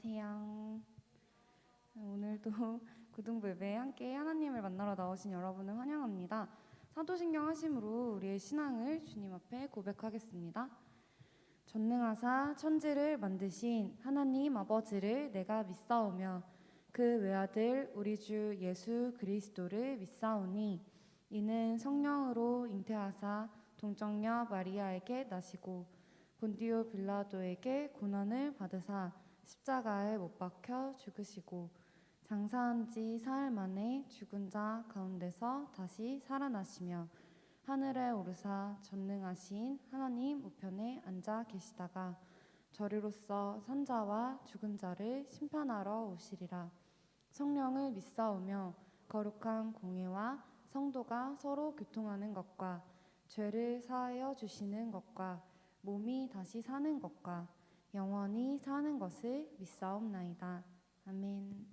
안녕하세요. 오늘도 고등부 예배에 함께 하나님을 만나러 나오신 여러분을 환영합니다. 사도신경 하심으로 우리의 신앙을 주님 앞에 고백하겠습니다. 전능하사 천지를 만드신 하나님 아버지를 내가 믿사오며 그 외아들 우리 주 예수 그리스도를 믿사오니 이는 성령으로 잉태하사 동정녀 마리아에게 나시고 본디오 빌라도에게 고난을 받으사 십자가에 못 박혀 죽으시고 장사한 지 사흘 만에 죽은 자 가운데서 다시 살아나시며 하늘에 오르사 전능하신 하나님 우편에 앉아 계시다가 저리로서 산자와 죽은 자를 심판하러 오시리라. 성령을 믿사오며 거룩한 공회와 성도가 서로 교통하는 것과 죄를 사하여 주시는 것과 몸이 다시 사는 것과 영원히 사는 것을 믿사옵나이다. 아멘.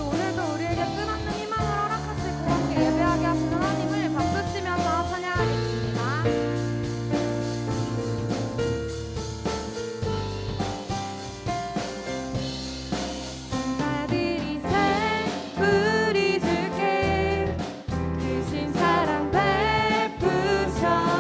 오늘도 우리에게 끝없는 희망을 허락하시고 함께 예배하게 하신 하나님을 박수치면서 찬양하겠습니다. 우리 주께 크신 사랑 베푸셔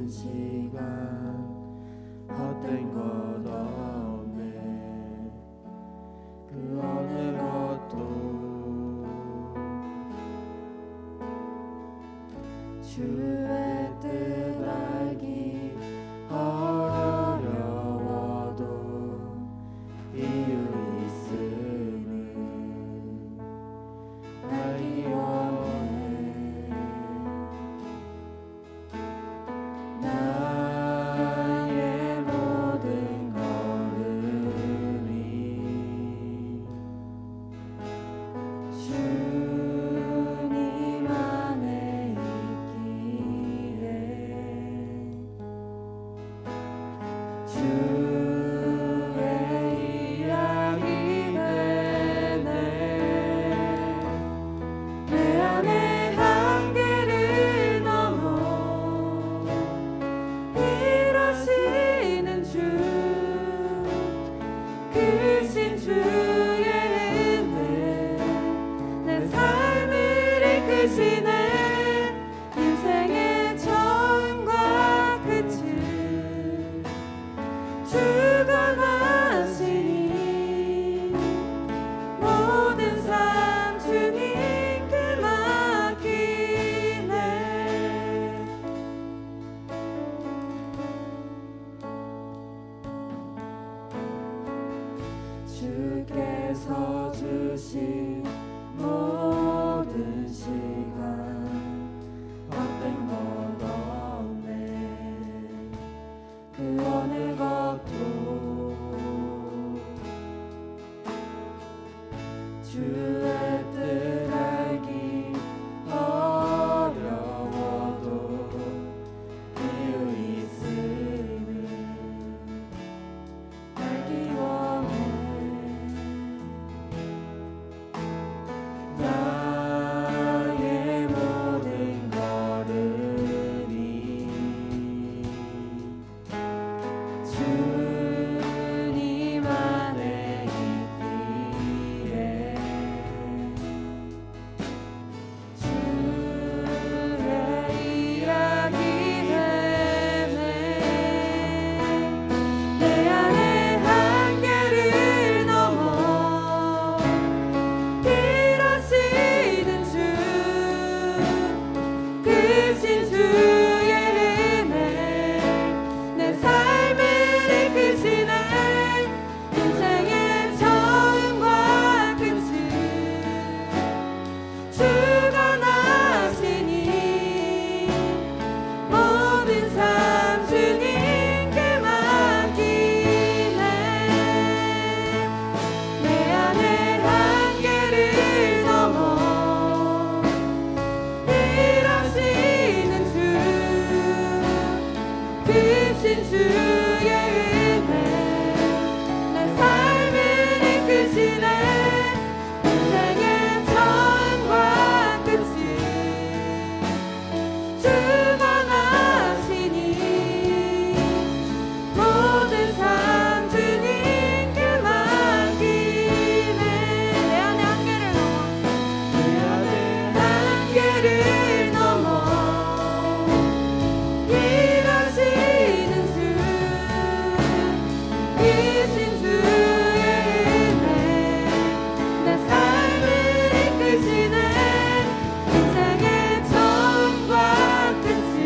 시간 헛된 것 없네. 그 어느 것도 주의 뜻 알기 어려워도 이유 있음을 알기 원해. 나의 모든 걸음이 주님 안에 있기에 주의 이야기 되네. 내 안에 한계를 넘어 일하시는 주, 크신 주의 은혜 내 삶을 이끄시네. 인생의 처음과 끝을 주관하시니 모든 삶 주님께 맡기네. 주께서 주신 모든 시간 헛된 것 없네. 그 어느 것도 주의 뜻 알기 어려워도 이유 있음을 알기 원해. 나의 모든 걸음이 주님 안에 있기에 주의 이야기 되네. 내 안에 한계를 넘어 일하시는 주, 크신 주의 은혜 내 삶을 이끄시네. 인생의 처음과 끝을 주관하시니 모든 삶 주님께 맡기네. 내 안에 한계를 넘어 일하시는 주, 크신 주의 은혜 내 삶을 이끄시네. 인생의 처음과 끝을 주관하시니 모든 삶 주님께 맡기네. 내 안에 한계를 넘어 일하시는 주, 크신 주의 은혜 내 삶을 이끄시네. 인생의 처음과 끝을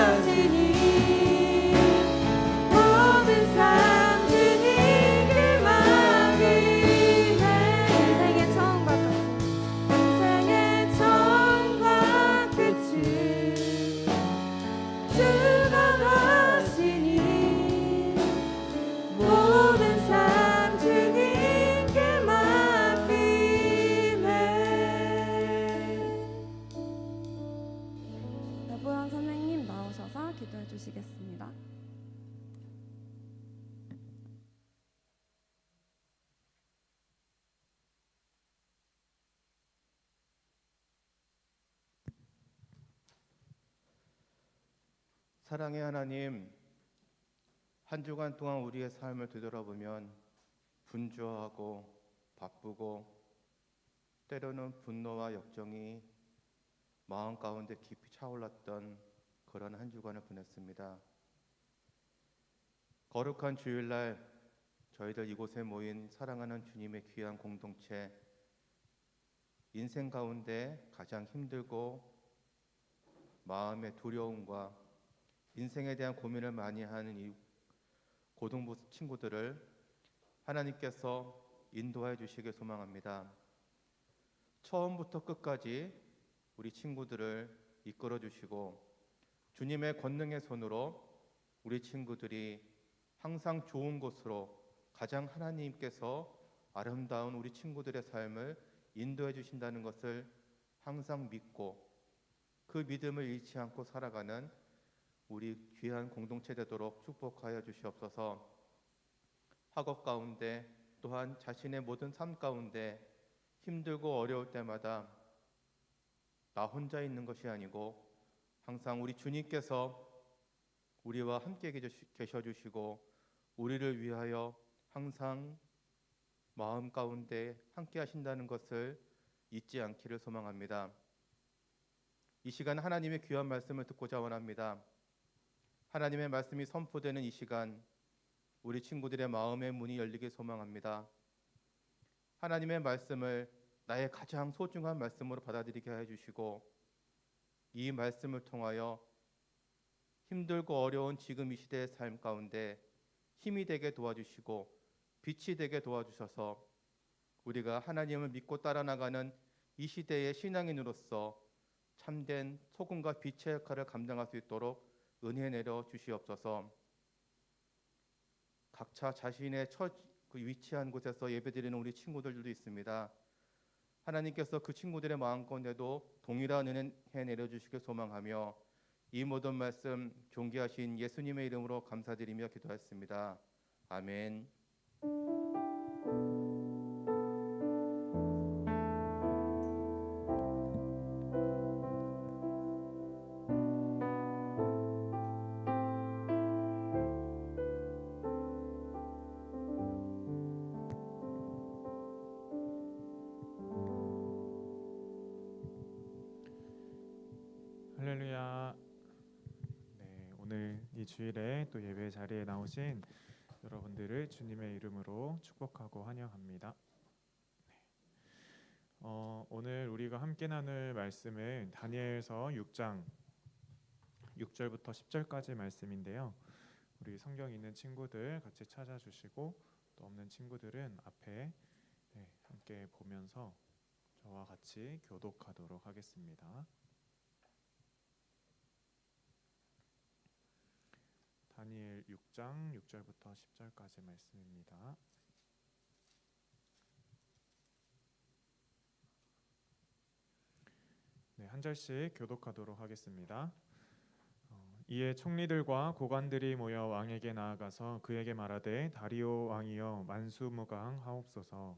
주관하시니 모든 삶 주님께 맡기네. 인생의 처음과 끝을 주관하시니 모든 삶 주님께 맡기네. 여보영 선생님 나오셔서 기도해 주시겠습니다. 사랑의 하나님, 한 주간 동안 우리의 삶을 되돌아보면 분주하고 바쁘고 때로는 분노와 역정이 마음 가운데 깊이 차올랐던 그런 한 주간을 보냈습니다. 거룩한 주일날 저희들 이곳에 모인 사랑하는 주님의 귀한 공동체, 인생 가운데 가장 힘들고 마음의 두려움과 인생에 대한 고민을 많이 하는 이 고등부 친구들을 하나님께서 인도하여 주시길 소망합니다. 처음부터 끝까지 우리 친구들을 이끌어 주시고 주님의 권능의 손으로 우리 친구들이 항상 좋은 곳으로 가장 하나님께서 아름다운 우리 친구들의 삶을 인도해 주신다는 것을 항상 믿고 그 믿음을 잃지 않고 살아가는 우리 귀한 공동체 되도록 축복하여 주시옵소서. 학업 가운데 또한 자신의 모든 삶 가운데 힘들고 어려울 때마다 나 혼자 있는 것이 아니고 항상 우리 주님께서 우리와 함께 계셔 주시고 우리를 위하여 항상 마음 가운데 함께 하신다는 것을 잊지 않기를 소망합니다. 이 시간 하나님의 귀한 말씀을 듣고자 원합니다. 하나님의 말씀이 선포되는 이 시간 우리 친구들의 마음의 문이 열리길 소망합니다. 하나님의 말씀을 나의 가장 소중한 말씀으로 받아들이게 해 주시고 이 말씀을 통하여 힘들고 어려운 지금 이 시대의 삶 가운데 힘이 되게 도와주시고 빛이 되게 도와주셔서 우리가 하나님을 믿고 따라 나가는 이 시대의 신앙인으로서 참된 소금과 빛의 역할을 감당할 수 있도록 은혜 내려 주시옵소서. 각자 자신의 위치한 곳에서 예배드리는 우리 친구들도 있습니다. 하나님께서 그 친구들의 마음 가운데도 동일한 은혜 내려주시길 소망하며 이 모든 말씀 존귀하신 예수님의 이름으로 감사드리며 기도했습니다. 아멘. 할렐루야. 네, 오늘 이 주일에 또 예배 자리에 나오신 여러분들을 주님의 이름으로 축복하고 환영합니다. 오늘 우리가 함께 나눌 말씀은 다니엘서 6장 6절부터 10절까지 말씀인데요. 우리 성경 있는 친구들 같이 찾아주시고 또 없는 친구들은 앞에 함께 보면서 저와 같이 교독하도록 하겠습니다. 다니엘 6장 6절부터 10절까지 말씀입니다. 네, 한 절씩 교독하도록 하겠습니다. 이에 총리들과 고관들이 모여 왕에게 나아가서 그에게 말하되 다리오 왕이여 만수무강하옵소서.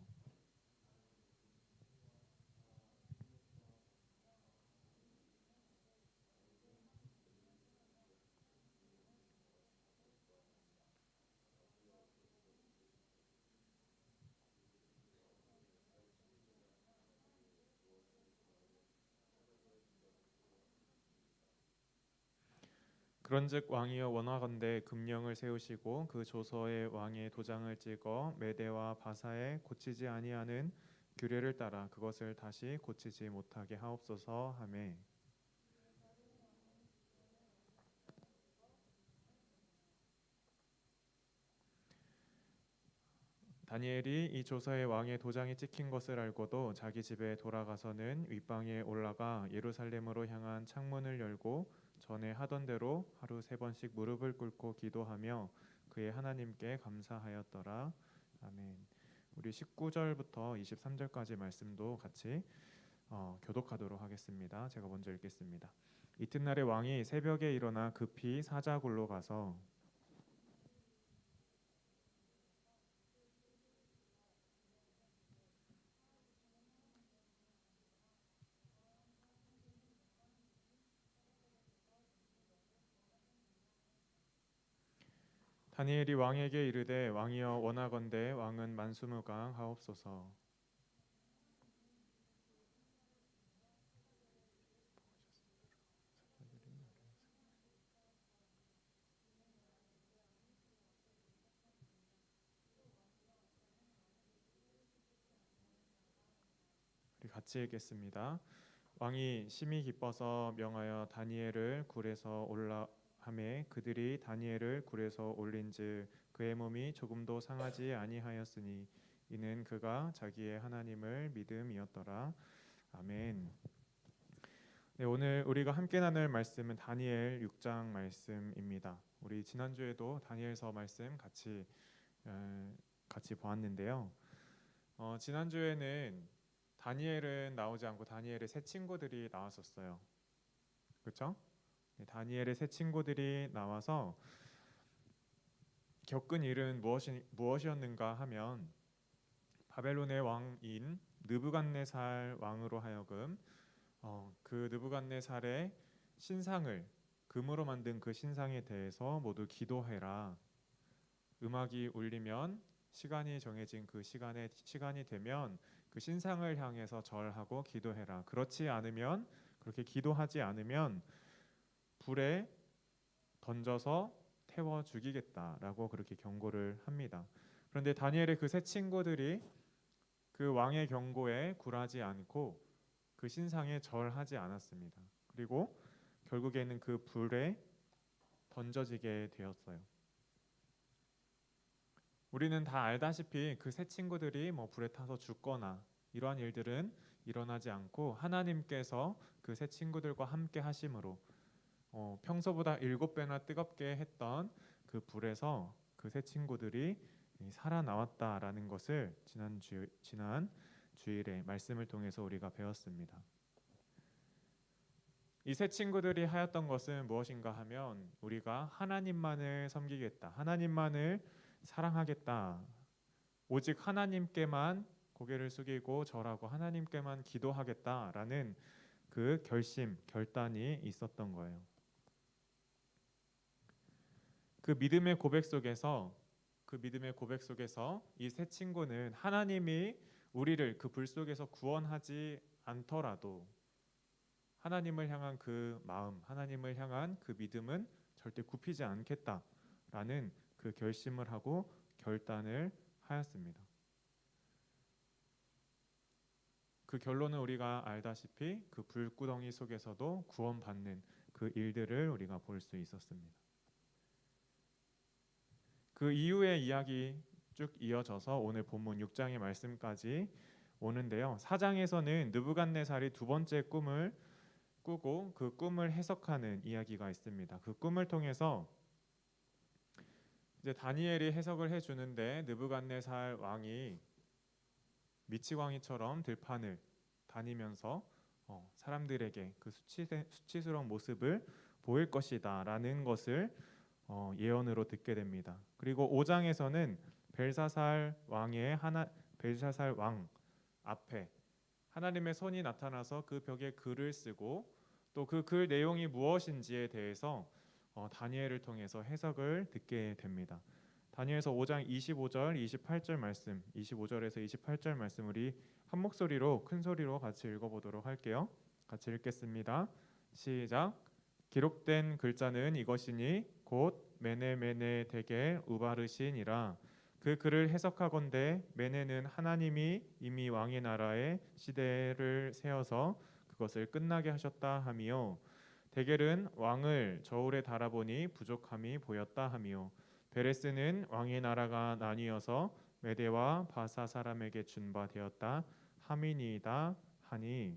그런즉 왕이여 원하건대 금령을 세우시고 그 조서에 왕의 도장을 찍어 메대와 바사에 고치지 아니하는 규례를 따라 그것을 다시 고치지 못하게 하옵소서 하매 다니엘이 이 조서에 왕의 도장이 찍힌 것을 알고도 자기 집에 돌아가서는 윗방에 올라가 예루살렘으로 향한 창문을 열고 전에 하던 대로 하루 3번씩 무릎을 꿇고 기도하며 그의 하나님께 감사하였더라. 아멘. 우리 19절부터 23절까지 말씀도 같이 교독하도록 하겠습니다. 제가 먼저 읽겠습니다. 이튿날에 왕이 새벽에 일어나 급히 사자굴로 가서 다니엘이 왕에게 이르되 왕이여 원하건대 왕은 만수무강하옵소서. 같이 읽겠습니다. 왕이 심히 기뻐서 명하여 다니엘을 굴에서 올라하매 그들이 다니엘을 굴에서 올린즉 그의 몸이 조금도 상하지 아니하였으니 이는 그가 자기의 하나님을 믿음이었더라. 아멘. 네, 오늘 우리가 함께 나눌 말씀은 다니엘 6장 말씀입니다. 우리 지난주에도 다니엘서 말씀 같이 보았는데요. 지난주에는 다니엘은 나오지 않고 다니엘의 세 친구들이 나왔었어요. 그렇죠? 네, 다니엘의 세 친구들이 나와서 겪은 일은 무엇이었는가 하면 바벨론의 왕인 느부갓네살 왕으로 하여금 그 느부갓네살의 신상을 금으로 만든 그 신상에 대해서 모두 기도해라. 음악이 울리면 시간이 정해진 그 시간이 되면 그 신상을 향해서 절하고 기도해라. 그렇게 기도하지 않으면 불에 던져서 태워 죽이겠다라고 그렇게 경고를 합니다. 그런데 다니엘의 그 세 친구들이 그 왕의 경고에 굴하지 않고 그 신상에 절하지 않았습니다. 그리고 결국에는 그 불에 던져지게 되었어요. 우리는 다 알다시피 그 세 친구들이 불에 타서 죽거나 이러한 일들은 일어나지 않고 하나님께서 그 세 친구들과 함께 하심으로 평소보다 7배나 뜨겁게 했던 그 불에서 그 세 친구들이 살아나왔다라는 것을 지난 주일에 말씀을 통해서 우리가 배웠습니다. 이 세 친구들이 하였던 것은 무엇인가 하면 우리가 하나님만을 섬기겠다, 하나님만을 사랑하겠다, 오직 하나님께만 고개를 숙이고 절하고 하나님께만 기도하겠다라는 그 결단이 있었던 거예요. 그 믿음의 고백 속에서 이 세 친구는 하나님이 우리를 그 불 속에서 구원하지 않더라도 하나님을 향한 그 마음, 하나님을 향한 그 믿음은 절대 굽히지 않겠다라는 그 결심을 하고 결단을 하였습니다. 그 결론은 우리가 알다시피 그 불구덩이 속에서도 구원받는 그 일들을 우리가 볼 수 있었습니다. 그 이후의 이야기 쭉 이어져서 오늘 본문 6장의 말씀까지 오는데요. 4장에서는 느부갓네살이 두 번째 꿈을 꾸고 그 꿈을 해석하는 이야기가 있습니다. 그 꿈을 통해서 이제 다니엘이 해석을 해주는데 느부갓네살 왕이 미치광이처럼 들판을 다니면서 사람들에게 그 수치스러운 모습을 보일 것이다라는 것을 예언으로 듣게 됩니다. 그리고 5장에서는 벨사살 왕 앞에 하나님의 손이 나타나서 그 벽에 글을 쓰고 또 그 글 내용이 무엇인지에 대해서 다니엘을 통해서 해석을 듣게 됩니다. 다니엘서 5장 25절, 28절 말씀, 25절에서 28절 말씀 우리 한 목소리로 큰 소리로 같이 읽어보도록 할게요. 같이 읽겠습니다. 시작. 기록된 글자는 이것이니 곧 메네 데겔 우바르신이라. 그 글을 해석하건대 메네는 하나님이 이미 왕의 나라의 시대를 세워서 그것을 끝나게 하셨다 하미요. 데겔은 왕을 저울에 달아보니 부족함이 보였다 하미요. 베레스는 왕의 나라가 나뉘어서 메대와 바사 사람에게 준 바 되었다 하미니이다 하니.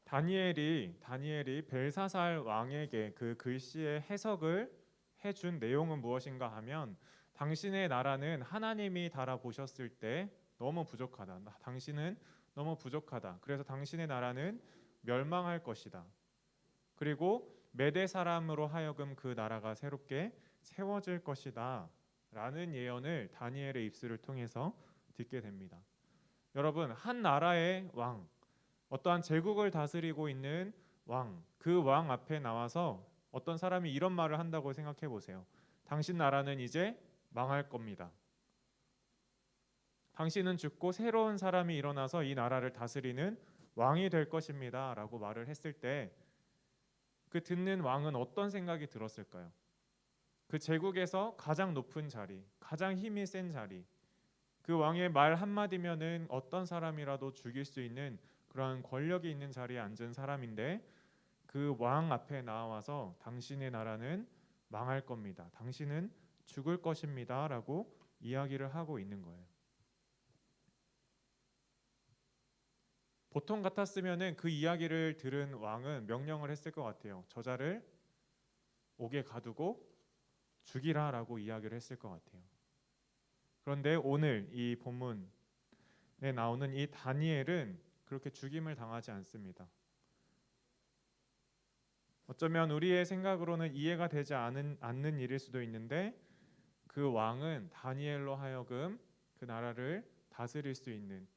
다니엘이 벨사살 왕에게 그 글씨의 해석을 해준 내용은 무엇인가 하면 당신의 나라는 하나님이 달아보셨을 때 너무 부족하다. 당신은 너무 부족하다. 그래서 당신의 나라는 멸망할 것이다. 그리고 메대 사람으로 하여금 그 나라가 새롭게 세워질 것이다 라는 예언을 다니엘의 입술을 통해서 듣게 됩니다. 여러분, 한 나라의 왕, 어떠한 제국을 다스리고 있는 왕, 그 왕 앞에 나와서 어떤 사람이 이런 말을 한다고 생각해 보세요. 당신 나라는 이제 망할 겁니다. 당신은 죽고 새로운 사람이 일어나서 이 나라를 다스리는 왕이 될 것입니다 라고 말을 했을 때 그 듣는 왕은 어떤 생각이 들었을까요? 그 제국에서 가장 높은 자리, 가장 힘이 센 자리, 그 왕의 말 한마디면은 어떤 사람이라도 죽일 수 있는 그러한 권력이 있는 자리에 앉은 사람인데 그 왕 앞에 나와서 당신의 나라는 망할 겁니다. 당신은 죽을 것입니다. 라고 이야기를 하고 있는 거예요. 보통 같았으면은 그 이야기를 들은 왕은 명령을 했을 것 같아요. 저자를 옥에 가두고 죽이라라고 이야기를 했을 것 같아요. 그런데 오늘 이 본문에 나오는 이 다니엘은 그렇게 죽임을 당하지 않습니다. 어쩌면 우리의 생각으로는 이해가 되지 않는 일일 수도 있는데 그 왕은 다니엘로 하여금 그 나라를 다스릴 수 있는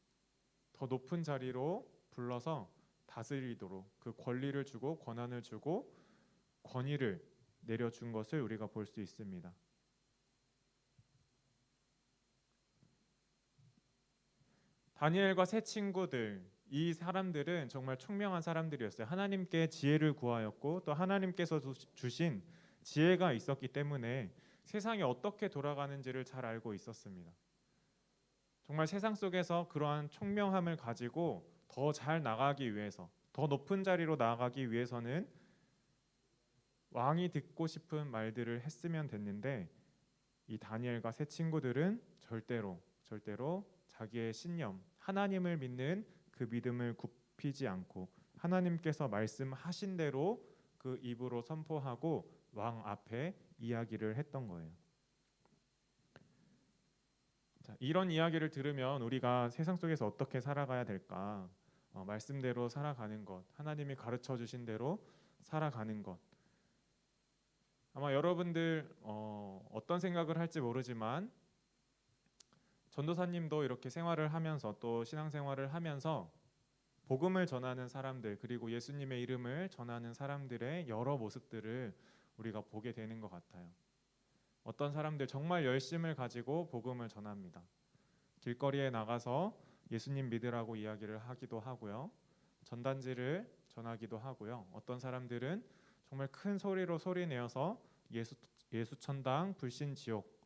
더 높은 자리로 불러서 다스리도록 그 권리를 주고 권한을 주고 권위를 내려준 것을 우리가 볼 수 있습니다. 다니엘과 세 친구들, 이 사람들은 정말 총명한 사람들이었어요. 하나님께 지혜를 구하였고 또 하나님께서 주신 지혜가 있었기 때문에 세상이 어떻게 돌아가는지를 잘 알고 있었습니다. 정말 세상 속에서 그러한 총명함을 가지고 더 잘 나가기 위해서, 더 높은 자리로 나아가기 위해서는 왕이 듣고 싶은 말들을 했으면 됐는데 이 다니엘과 세 친구들은 절대로 자기의 신념, 하나님을 믿는 그 믿음을 굽히지 않고 하나님께서 말씀하신 대로 그 입으로 선포하고 왕 앞에 이야기를 했던 거예요. 자, 이런 이야기를 들으면 우리가 세상 속에서 어떻게 살아가야 될까? 말씀대로 살아가는 것, 하나님이 가르쳐 주신 대로 살아가는 것. 아마 여러분들 어떤 생각을 할지 모르지만 전도사님도 이렇게 생활을 하면서 또 신앙생활을 하면서 복음을 전하는 사람들 그리고 예수님의 이름을 전하는 사람들의 여러 모습들을 우리가 보게 되는 것 같아요. 어떤 사람들 정말 열심을 가지고 복음을 전합니다. 길거리에 나가서 예수님 믿으라고 이야기를 하기도 하고요. 전단지를 전하기도 하고요. 어떤 사람들은 정말 큰 소리로 소리내어서 예수 천당 불신 지옥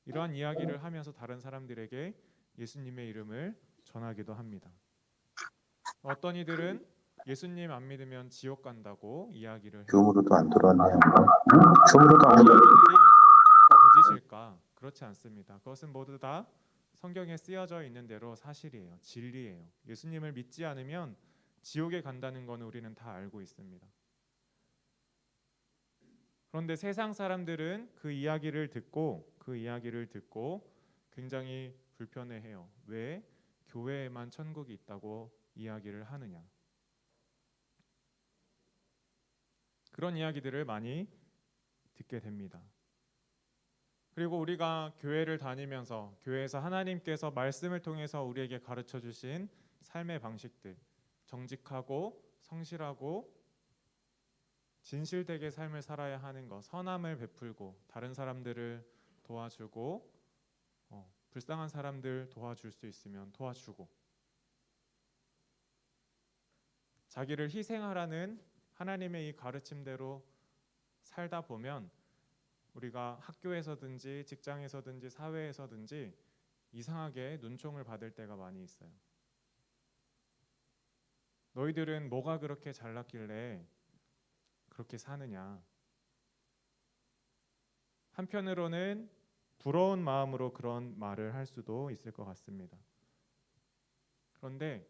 이러한 이야기를 하면서 다른 사람들에게 예수님의 이름을 전하기도 합니다. 어떤 이들은 예수님 안 믿으면 지옥 간다고 이야기를 해요. 줌으로도 안 들어왔네요. 줌으로도 안 들어왔네요. 이들이 거짓일까? 그렇지 않습니다. 그것은 모두 다 성경에 쓰여져 있는 대로 사실이에요. 진리예요. 예수님을 믿지 않으면 지옥에 간다는 건 우리는 다 알고 있습니다. 그런데 세상 사람들은 그 이야기를 듣고 굉장히 불편해해요. 왜 교회에만 천국이 있다고 이야기를 하느냐? 그런 이야기들을 많이 듣게 됩니다. 그리고 우리가 교회를 다니면서 교회에서 하나님께서 말씀을 통해서 우리에게 가르쳐 주신 삶의 방식들, 정직하고 성실하고 진실되게 삶을 살아야 하는 것, 선함을 베풀고 다른 사람들을 도와주고 불쌍한 사람들 도와줄 수 있으면 도와주고 자기를 희생하라는 하나님의 이 가르침대로 살다 보면 우리가 학교에서든지 직장에서든지 사회에서든지 이상하게 눈총을 받을 때가 많이 있어요. 너희들은 뭐가 그렇게 잘났길래 그렇게 사느냐? 한편으로는 부러운 마음으로 그런 말을 할 수도 있을 것 같습니다. 그런데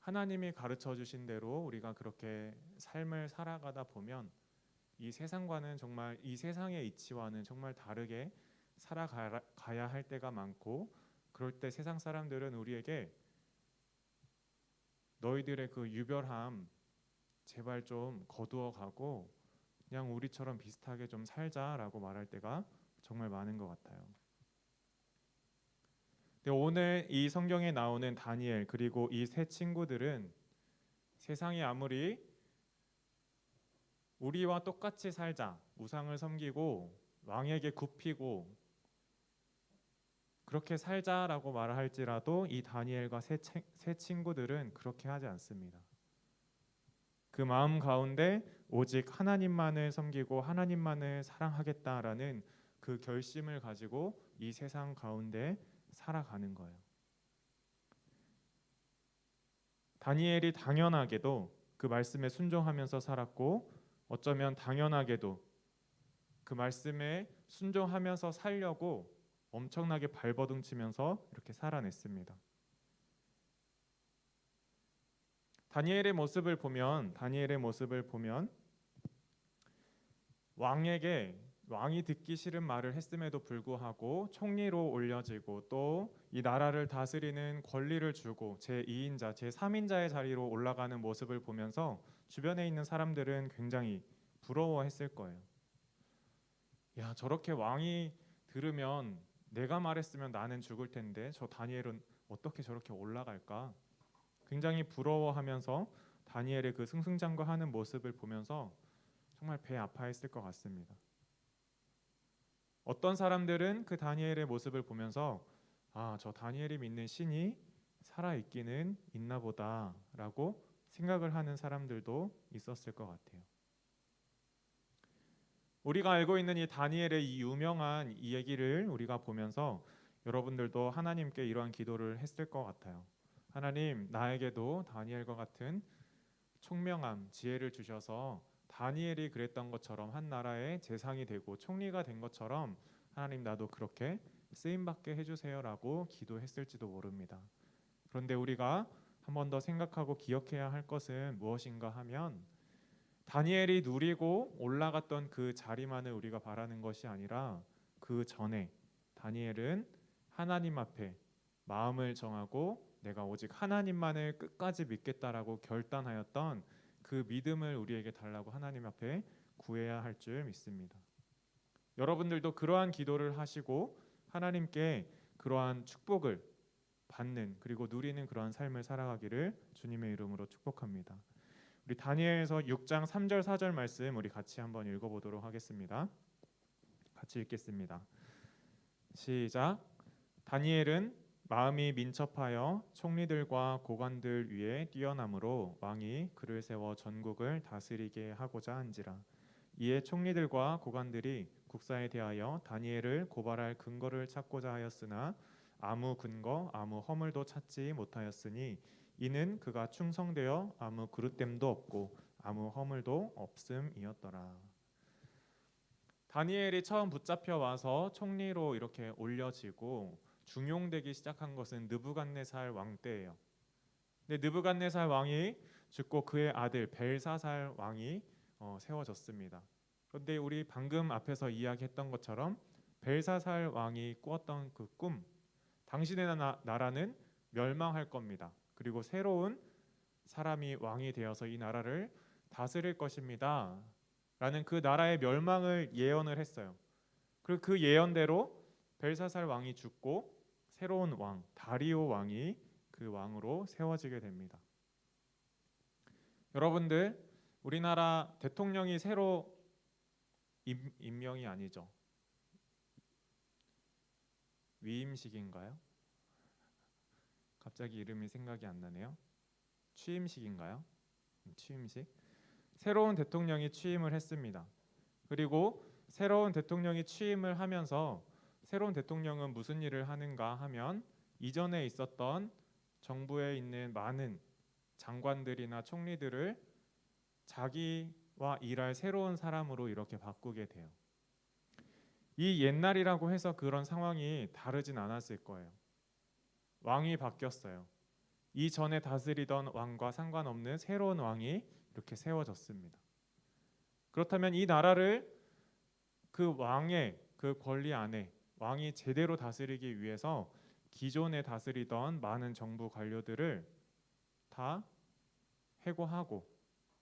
하나님이 가르쳐 주신 대로 우리가 그렇게 삶을 살아가다 보면 이 세상과는 정말 이 세상의 이치와는 정말 다르게 살아가야 할 때가 많고 그럴 때 세상 사람들은 우리에게 너희들의 그 유별함 제발 좀 거두어 가고 그냥 우리처럼 비슷하게 좀 살자라고 말할 때가 정말 많은 것 같아요. 근데 오늘 이 성경에 나오는 다니엘 그리고 이 세 친구들은 세상이 아무리 우리와 똑같이 살자, 우상을 섬기고 왕에게 굽히고 그렇게 살자라고 말할지라도 이 다니엘과 세 친구들은 그렇게 하지 않습니다. 그 마음 가운데 오직 하나님만을 섬기고 하나님만을 사랑하겠다라는 그 결심을 가지고 이 세상 가운데 살아가는 거예요. 다니엘이 당연하게도 그 말씀에 순종하면서 살았고 어쩌면 당연하게도 그 말씀에 순종하면서 살려고 엄청나게 발버둥치면서 이렇게 살아냈습니다. 다니엘의 모습을 보면 왕이 듣기 싫은 말을 했음에도 불구하고 총리로 올려지고 또 이 나라를 다스리는 권리를 주고 제2인자, 제3인자의 자리로 올라가는 모습을 보면서 주변에 있는 사람들은 굉장히 부러워했을 거예요. 야, 저렇게 왕이 들으면 내가 말했으면 나는 죽을 텐데 저 다니엘은 어떻게 저렇게 올라갈까? 굉장히 부러워하면서 다니엘의 그 승승장구하는 모습을 보면서 정말 배 아파했을 것 같습니다. 어떤 사람들은 그 다니엘의 모습을 보면서 저 다니엘이 믿는 신이 살아있기는 있나 보다라고 생각을 하는 사람들도 있었을 것 같아요. 우리가 알고 있는 이 다니엘의 이 유명한 이 얘기를 우리가 보면서 여러분들도 하나님께 이러한 기도를 했을 것 같아요. 하나님, 나에게도 다니엘과 같은 총명함, 지혜를 주셔서 다니엘이 그랬던 것처럼 한 나라의 재상이 되고 총리가 된 것처럼 하나님 나도 그렇게 쓰임받게 해주세요라고 기도했을지도 모릅니다. 그런데 우리가 한 번 더 생각하고 기억해야 할 것은 무엇인가 하면 다니엘이 누리고 올라갔던 그 자리만을 우리가 바라는 것이 아니라 그 전에 다니엘은 하나님 앞에 마음을 정하고 내가 오직 하나님만을 끝까지 믿겠다라고 결단하였던 그 믿음을 우리에게 달라고 하나님 앞에 구해야 할 줄 믿습니다. 여러분들도 그러한 기도를 하시고 하나님께 그러한 축복을 받는 그리고 누리는 그러한 삶을 살아가기를 주님의 이름으로 축복합니다. 우리 다니엘서 6장 3절 4절 말씀 우리 같이 한번 읽어보도록 하겠습니다. 같이 읽겠습니다. 시작. 다니엘은 마음이 민첩하여 총리들과 고관들 위에 뛰어남으로 왕이 그를 세워 전국을 다스리게 하고자 한지라. 이에 총리들과 고관들이 국사에 대하여 다니엘을 고발할 근거를 찾고자 하였으나 아무 근거 아무 허물도 찾지 못하였으니 이는 그가 충성되어 아무 그릇됨도 없고 아무 허물도 없음이었더라. 다니엘이 처음 붙잡혀 와서 총리로 이렇게 올려지고 중용되기 시작한 것은 느부갓네살 왕 때예요. 근데 느부갓네살 왕이 죽고 그의 아들 벨사살 왕이 세워졌습니다. 그런데 우리 방금 앞에서 이야기했던 것처럼 벨사살 왕이 꾸었던 그 꿈, 당신의 나라는 멸망할 겁니다. 그리고 새로운 사람이 왕이 되어서 이 나라를 다스릴 것입니다. 라는 그 나라의 멸망을 예언을 했어요. 그리고 그 예언대로 벨사살 왕이 죽고 새로운 왕 다리오 왕이 그 왕으로 세워지게 됩니다. 여러분들, 우리나라 대통령이 새로 임명이 아니죠. 위임식인가요? 갑자기 이름이 생각이 안 나네요. 취임식인가요? 취임식. 새로운 대통령이 취임을 했습니다. 그리고 새로운 대통령이 취임을 하면서 새로운 대통령은 무슨 일을 하는가 하면 이전에 있었던 정부에 있는 많은 장관들이나 총리들을 자기와 일할 새로운 사람으로 이렇게 바꾸게 돼요. 이 옛날이라고 해서 그런 상황이 다르진 않았을 거예요. 왕이 바뀌었어요. 이전에 다스리던 왕과 상관없는 새로운 왕이 이렇게 세워졌습니다. 그렇다면 이 나라를 그 왕의 그 권리 안에 왕이 제대로 다스리기 위해서 기존에 다스리던 많은 정부 관료들을 다 해고하고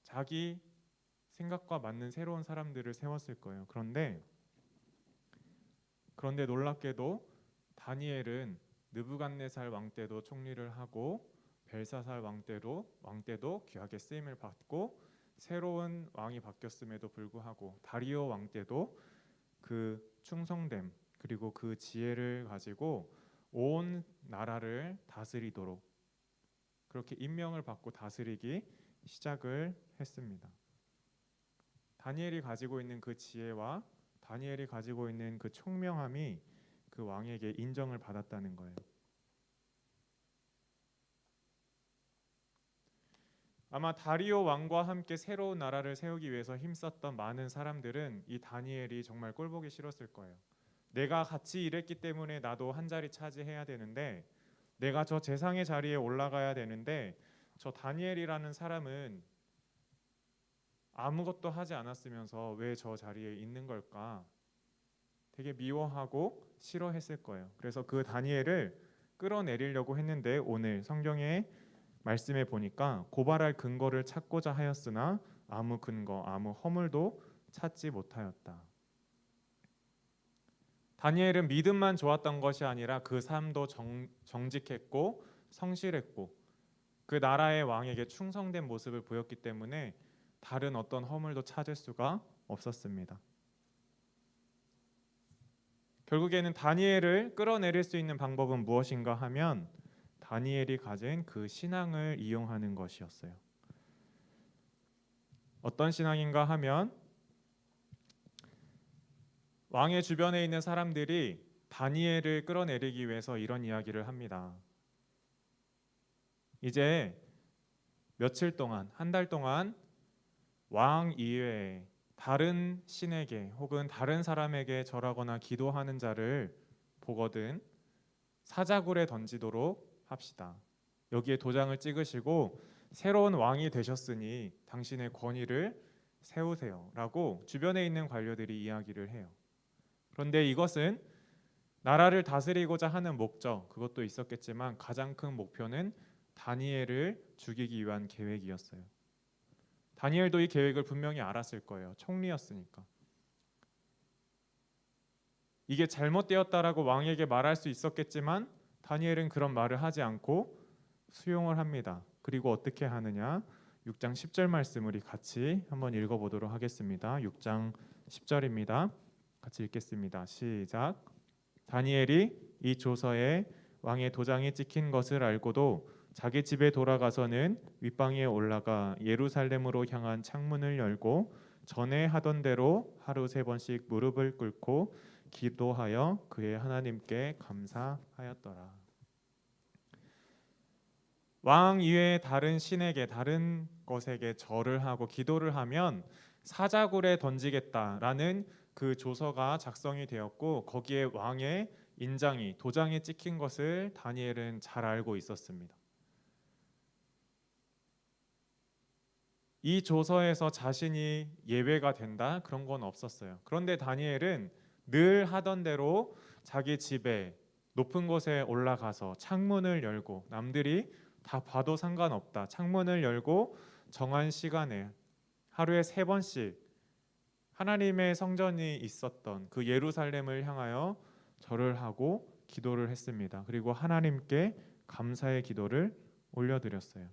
자기 생각과 맞는 새로운 사람들을 세웠을 거예요. 그런데 놀랍게도 다니엘은 느부갓네살 왕 때도 총리를 하고 벨사살 왕 때도 귀하게 쓰임을 받고 새로운 왕이 바뀌었음에도 불구하고 다리오 왕 때도 그 충성됨 그리고 그 지혜를 가지고 온 나라를 다스리도록 그렇게 임명을 받고 다스리기 시작을 했습니다. 다니엘이 가지고 있는 그 지혜와 다니엘이 가지고 있는 그 총명함이 그 그 왕에게 인정을 받았다는 거예요. 아마 다리오 왕과 함께 새로운 나라를 세우기 위해서 힘썼던 많은 사람들은 이 다니엘이 정말 꼴보기 싫었을 거예요. 내가 같이 일했기 때문에 나도 한 자리 차지해야 되는데, 내가 저 재상의 자리에 올라가야 되는데, 저 다니엘이라는 사람은 아무것도 하지 않았으면서 왜 저 자리에 있는 걸까? 되게 미워하고 싫어했을 거예요. 그래서 그 다니엘을 끌어내리려고 했는데, 오늘 성경의 말씀에 보니까 고발할 근거를 찾고자 하였으나 아무 근거, 아무 허물도 찾지 못하였다. 다니엘은 믿음만 좋았던 것이 아니라 그 삶도 정직했고 성실했고 그 나라의 왕에게 충성된 모습을 보였기 때문에 다른 어떤 허물도 찾을 수가 없었습니다. 결국에는 다니엘을 끌어내릴 수 있는 방법은 무엇인가 하면 다니엘이 가진 그 신앙을 이용하는 것이었어요. 어떤 신앙인가 하면 왕의 주변에 있는 사람들이 다니엘을 끌어내리기 위해서 이런 이야기를 합니다. 이제 며칠 동안, 한 달 동안 왕 이외에 다른 신에게 혹은 다른 사람에게 절하거나 기도하는 자를 보거든 사자굴에 던지도록 합시다. 여기에 도장을 찍으시고 새로운 왕이 되셨으니 당신의 권위를 세우세요 라고 주변에 있는 관료들이 이야기를 해요. 그런데 이것은 나라를 다스리고자 하는 목적, 그것도 있었겠지만 가장 큰 목표는 다니엘을 죽이기 위한 계획이었어요. 다니엘도 이 계획을 분명히 알았을 거예요. 총리였으니까. 이게 잘못되었다라고 왕에게 말할 수 있었겠지만 다니엘은 그런 말을 하지 않고 수용을 합니다. 그리고 어떻게 하느냐? 6장 10절 말씀을 우리 같이 한번 읽어보도록 하겠습니다. 6장 10절입니다. 같이 읽겠습니다. 시작. 다니엘이 이 조서에 왕의 도장이 찍힌 것을 알고도 자기 집에 돌아가서는 윗방에 올라가 예루살렘으로 향한 창문을 열고 전에 하던 대로 하루 3번씩 무릎을 꿇고 기도하여 그의 하나님께 감사하였더라. 왕 이외의 다른 신에게, 다른 것에게 절을 하고 기도를 하면 사자굴에 던지겠다라는 그 조서가 작성이 되었고 거기에 왕의 인장이, 도장이 찍힌 것을 다니엘은 잘 알고 있었습니다. 이 조서에서 자신이 예외가 된다? 그런 건 없었어요. 그런데 다니엘은 늘 하던 대로 자기 집에 높은 곳에 올라가서 창문을 열고 남들이 다 봐도 상관없다. 창문을 열고 정한 시간에 하루에 3번씩 하나님의 성전이 있었던 그 예루살렘을 향하여 절을 하고 기도를 했습니다. 그리고 하나님께 감사의 기도를 올려드렸어요.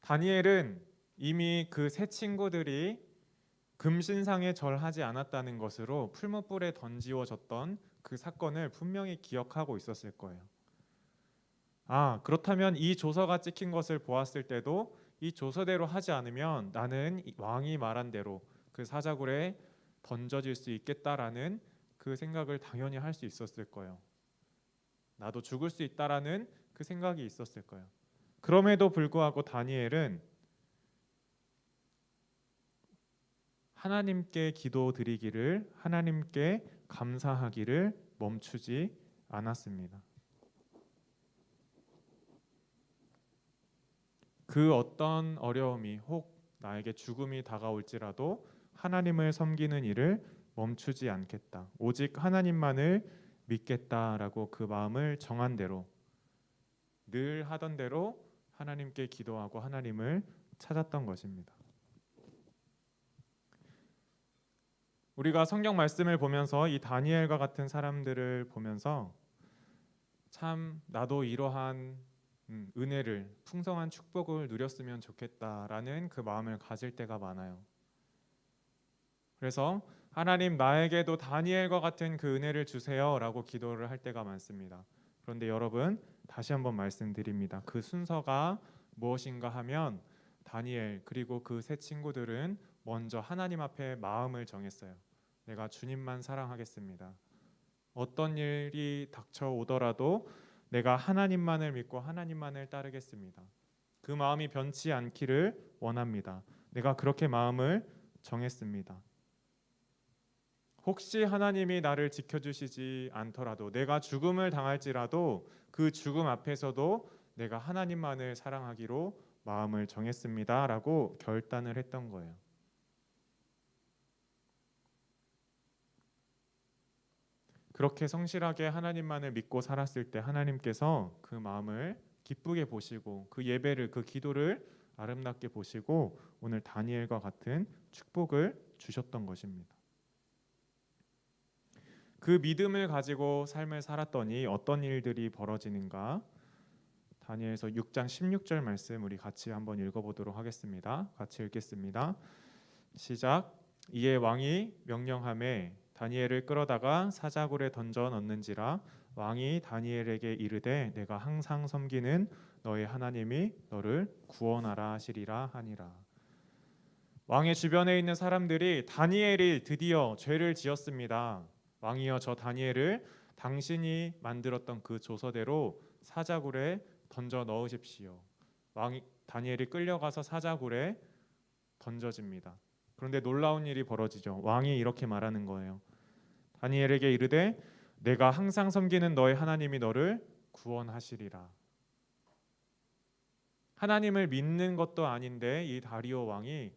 다니엘은 이미 그 세 친구들이 금신상에 절하지 않았다는 것으로 풀무불에 던지워졌던 그 사건을 분명히 기억하고 있었을 거예요. 그렇다면 이 조서가 찍힌 것을 보았을 때도 이 조서대로 하지 않으면 나는 왕이 말한 대로 그 사자굴에 던져질 수 있겠다라는 그 생각을 당연히 할 수 있었을 거예요. 나도 죽을 수 있다라는 그 생각이 있었을 거예요. 그럼에도 불구하고 다니엘은 하나님께 기도드리기를, 하나님께 감사하기를 멈추지 않았습니다. 그 어떤 어려움이 혹 나에게 죽음이 다가올지라도 하나님을 섬기는 일을 멈추지 않겠다. 오직 하나님만을 믿겠다라고 그 마음을 정한 대로 늘 하던 대로 하나님께 기도하고 하나님을 찾았던 것입니다. 우리가 성경 말씀을 보면서 이 다니엘과 같은 사람들을 보면서 참 나도 이러한 은혜를, 풍성한 축복을 누렸으면 좋겠다라는 그 마음을 가질 때가 많아요. 그래서 하나님 나에게도 다니엘과 같은 그 은혜를 주세요 라고 기도를 할 때가 많습니다. 그런데 여러분 다시 한번 말씀드립니다. 그 순서가 무엇인가 하면 다니엘 그리고 그 세 친구들은 먼저 하나님 앞에 마음을 정했어요. 내가 주님만 사랑하겠습니다. 어떤 일이 닥쳐오더라도 내가 하나님만을 믿고 하나님만을 따르겠습니다. 그 마음이 변치 않기를 원합니다. 내가 그렇게 마음을 정했습니다. 혹시 하나님이 나를 지켜주시지 않더라도, 내가 죽음을 당할지라도 그 죽음 앞에서도 내가 하나님만을 사랑하기로 마음을 정했습니다 라고 결단을 했던 거예요. 그렇게 성실하게 하나님만을 믿고 살았을 때 하나님께서 그 마음을 기쁘게 보시고 그 예배를, 그 기도를 아름답게 보시고 오늘 다니엘과 같은 축복을 주셨던 것입니다. 그 믿음을 가지고 삶을 살았더니 어떤 일들이 벌어지는가? 다니엘서 6장 16절 말씀 우리 같이 한번 읽어보도록 하겠습니다. 같이 읽겠습니다. 시작. 이에 왕이 명령하매 다니엘을 끌어다가 사자굴에 던져 넣는지라. 왕이 다니엘에게 이르되 내가 항상 섬기는 너의 하나님이 너를 구원하라 하시리라 하니라. 왕의 주변에 있는 사람들이 다니엘이 드디어 죄를 지었습니다. 왕이여, 저 다니엘을 당신이 만들었던 그 조서대로 사자굴에 던져 넣으십시오. 다니엘이 끌려가서 사자굴에 던져집니다. 그런데 놀라운 일이 벌어지죠. 왕이 이렇게 말하는 거예요. 다니엘에게 이르되 내가 항상 섬기는 너의 하나님이 너를 구원하시리라. 하나님을 믿는 것도 아닌데 이 다리오 왕이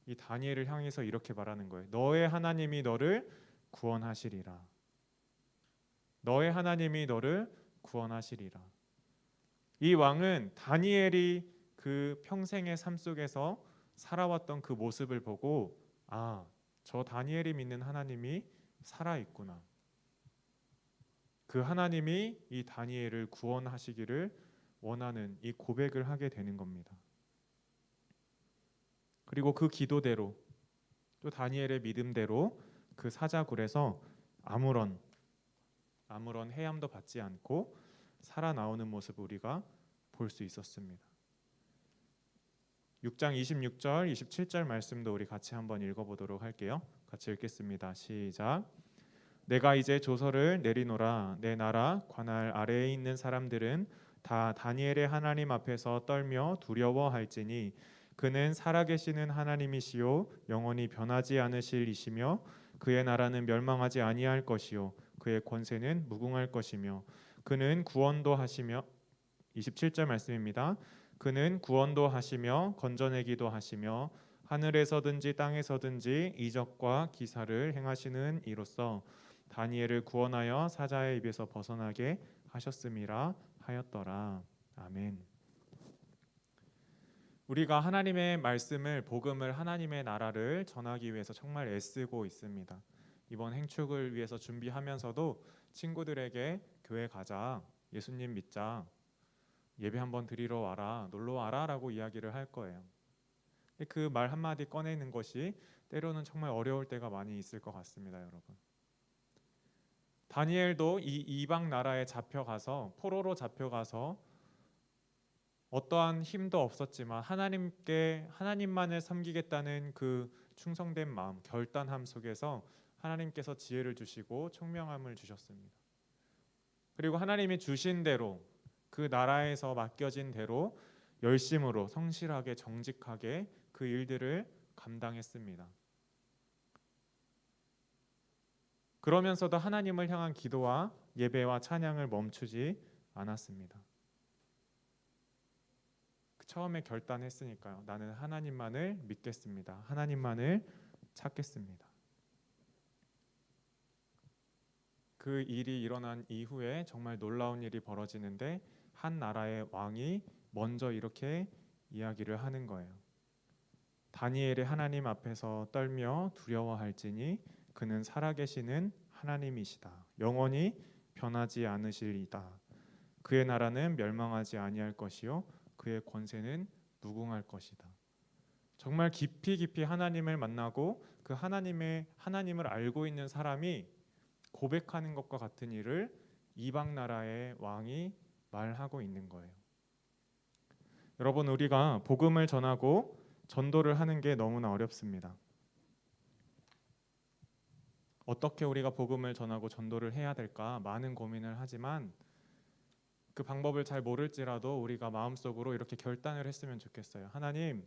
이 다니엘을 향해서 이렇게 말하는 거예요. 너의 하나님이 너를 구원하시리라. 너의 하나님이 너를 구원하시리라. 이 왕은 다니엘이 그 평생의 삶 속에서 살아왔던 그 모습을 보고 저 다니엘이 믿는 하나님이 살아있구나. 그 하나님이 이 다니엘을 구원하시기를 원하는 이 고백을 하게 되는 겁니다. 그리고 그 기도대로 또 다니엘의 믿음대로 그 사자굴에서 아무런 해함도 받지 않고 살아나오는 모습을 우리가 볼 수 있었습니다. 6장 26절, 27절 말씀도 우리 같이 한번 읽어보도록 할게요. 같이 읽겠습니다. 시작. 내가 이제 조서를 내리노라. 내 나라 관할 아래에 있는 사람들은 다 다니엘의 하나님 앞에서 떨며 두려워할지니 그는 살아계시는 하나님이시요 영원히 변하지 않으실 이시며 그의 나라는 멸망하지 아니할 것이요 그의 권세는 무궁할 것이며 그는 구원도 하시며 27절 말씀입니다. 그는 구원도 하시며 건져내기도 하시며 하늘에서든지 땅에서든지 이적과 기사를 행하시는 이로써 다니엘을 구원하여 사자의 입에서 벗어나게 하셨음이라 하였더라. 아멘. 우리가 하나님의 말씀을, 복음을, 하나님의 나라를 전하기 위해서 정말 애쓰고 있습니다. 이번 행축을 위해서 준비하면서도 친구들에게 교회 가자, 예수님 믿자, 예배 한번 드리러 와라, 놀러 와라 라고 이야기를 할 거예요. 그 말 한마디 꺼내는 것이 때로는 정말 어려울 때가 많이 있을 것 같습니다, 여러분. 다니엘도 이 이방 나라에 잡혀가서, 포로로 잡혀가서 어떠한 힘도 없었지만 하나님만을 섬기겠다는 그 충성된 마음, 결단함 속에서 하나님께서 지혜를 주시고 총명함을 주셨습니다. 그리고 하나님이 주신 대로, 그 나라에서 맡겨진 대로 열심으로 성실하게 정직하게 그 일들을 감당했습니다. 그러면서도 하나님을 향한 기도와 예배와 찬양을 멈추지 않았습니다. 처음에 결단했으니까요. 나는 하나님만을 믿겠습니다. 하나님만을 찾겠습니다. 그 일이 일어난 이후에 정말 놀라운 일이 벌어지는데 한 나라의 왕이 먼저 이렇게 이야기를 하는 거예요. 다니엘이 하나님 앞에서 떨며 두려워할지니 그는 살아계시는 하나님이시다. 영원히 변하지 않으실이다. 그의 나라는 멸망하지 아니할 것이요 그의 권세는 무궁할 것이다. 정말 깊이 하나님을 만나고 그 하나님을 알고 있는 사람이 고백하는 것과 같은 일을 이방 나라의 왕이 말하고 있는 거예요. 여러분, 우리가 복음을 전하고 전도를 하는 게 너무나 어렵습니다. 어떻게 우리가 복음을 전하고 전도를 해야 될까 많은 고민을 하지만 그 방법을 잘 모를지라도 우리가 마음속으로 이렇게 결단을 했으면 좋겠어요. 하나님,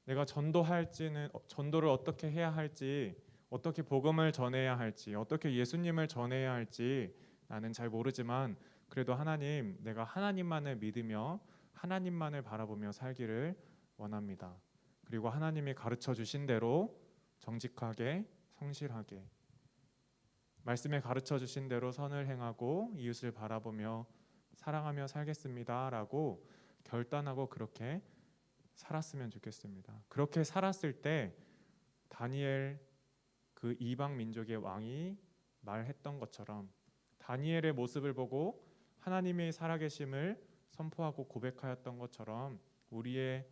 내가 전도를 어떻게 해야 할지, 어떻게 복음을 전해야 할지, 어떻게 예수님을 전해야 할지 나는 잘 모르지만 그래도 하나님, 내가 하나님만을 믿으며 하나님만을 바라보며 살기를 원합니다. 그리고 하나님이 가르쳐 주신 대로 정직하게, 성실하게, 말씀에 가르쳐 주신 대로 선을 행하고 이웃을 바라보며 사랑하며 살겠습니다 라고 결단하고 그렇게 살았으면 좋겠습니다. 그렇게 살았을 때 다니엘, 그 이방 민족의 왕이 말했던 것처럼 다니엘의 모습을 보고 하나님의 살아계심을 선포하고 고백하였던 것처럼 우리의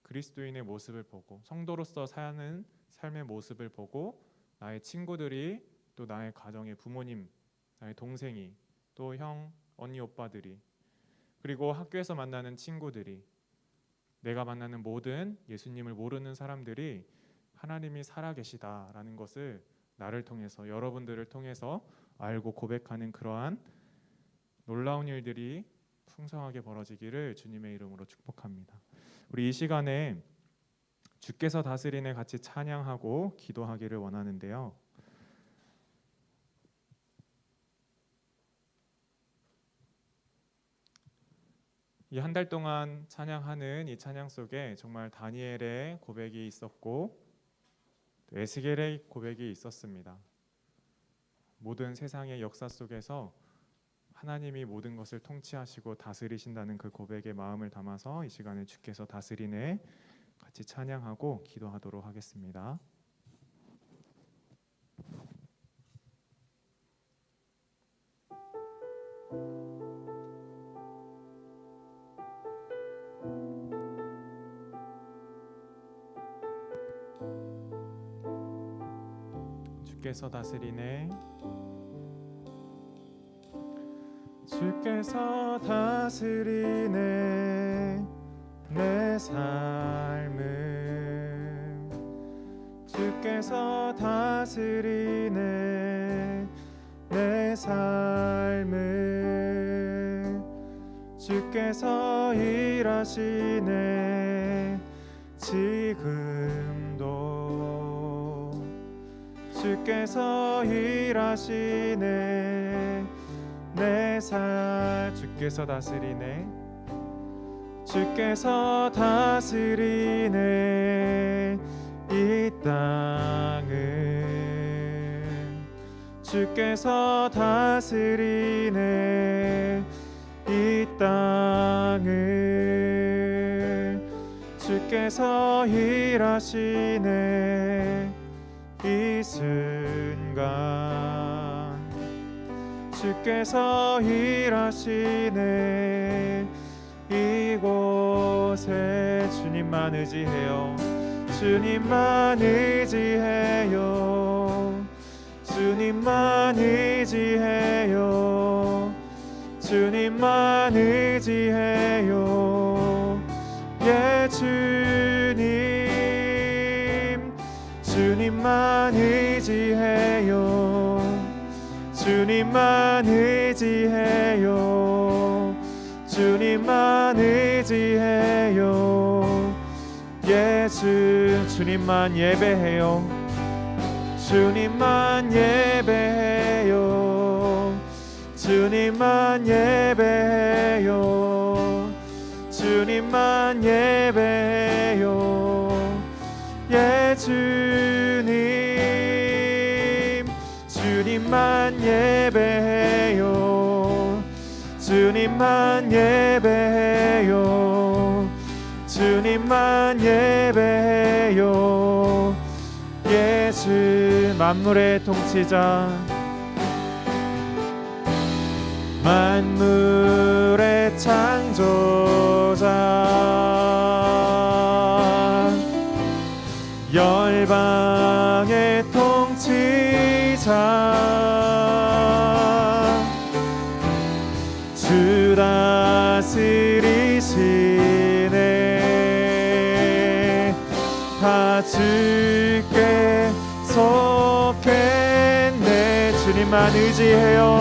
그리스도인의 모습을 보고 성도로서 사는 삶의 모습을 보고 나의 친구들이, 또 나의 가정의 부모님, 나의 동생이, 또 형, 언니, 오빠들이, 그리고 학교에서 만나는 친구들이, 내가 만나는 모든 예수님을 모르는 사람들이 하나님이 살아계시다라는 것을 나를 통해서, 여러분들을 통해서 알고 고백하는 그러한 놀라운 일들이 풍성하게 벌어지기를 주님의 이름으로 축복합니다. 우리 이 시간에 주께서 다스리네 같이 찬양하고 기도하기를 원하는데요. 이 한 달 동안 찬양하는 이 찬양 속에 정말 다니엘의 고백이 있었고 에스겔의 고백이 있었습니다. 모든 세상의 역사 속에서 하나님이 모든 것을 통치하시고 다스리신다는 그 고백의 마음을 담아서 이 시간에 주께서 다스리네 같이 찬양하고 기도하도록 하겠습니다. 주께서 다스리네, 주께서 다스리네 내 삶을, 주께서 다스리네 내 삶을, 주께서 일하시네 지금도, 주께서 일하시네 내 삶. 주께서 다스리네, 주께서 다스리네 이 땅을, 주께서 다스리네 이 땅을, 주께서 일하시네 이 순간, 주께서 일하시네 이곳에. 주님만 의지해요, 주님만 의지해요, 주님만 의지해요, 주님만 의지해요. 예 주님, 주님만 의지해요, 주님만 의지해요, 주님만 의지해요. 예수, 주님만 예배해요, 주님만 예배해요, 주님만 예배해요, 주님만 예배해요. 예 주님, 주님만 예배해요, 주님만 예배해요, 주님만 예배해요. 예수, 만물의 통치자, 만물의 창조자, 열방의 통치자, 주 다스리시네 다 주께 속했네. 주님만 의지해요.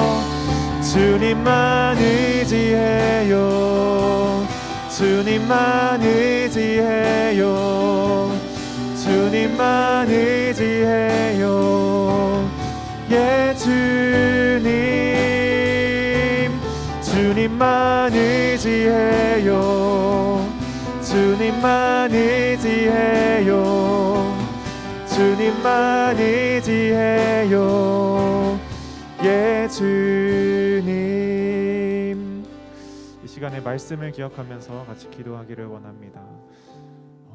주님만 의지해요. 주님만 의지해요. 주님만 의지해요. 예 주님만 의지해요. 주님만 의지해요. 주님만 의지해요. 예 주님. 이 시간에 말씀을 기억하면서 같이 기도하기를 원합니다.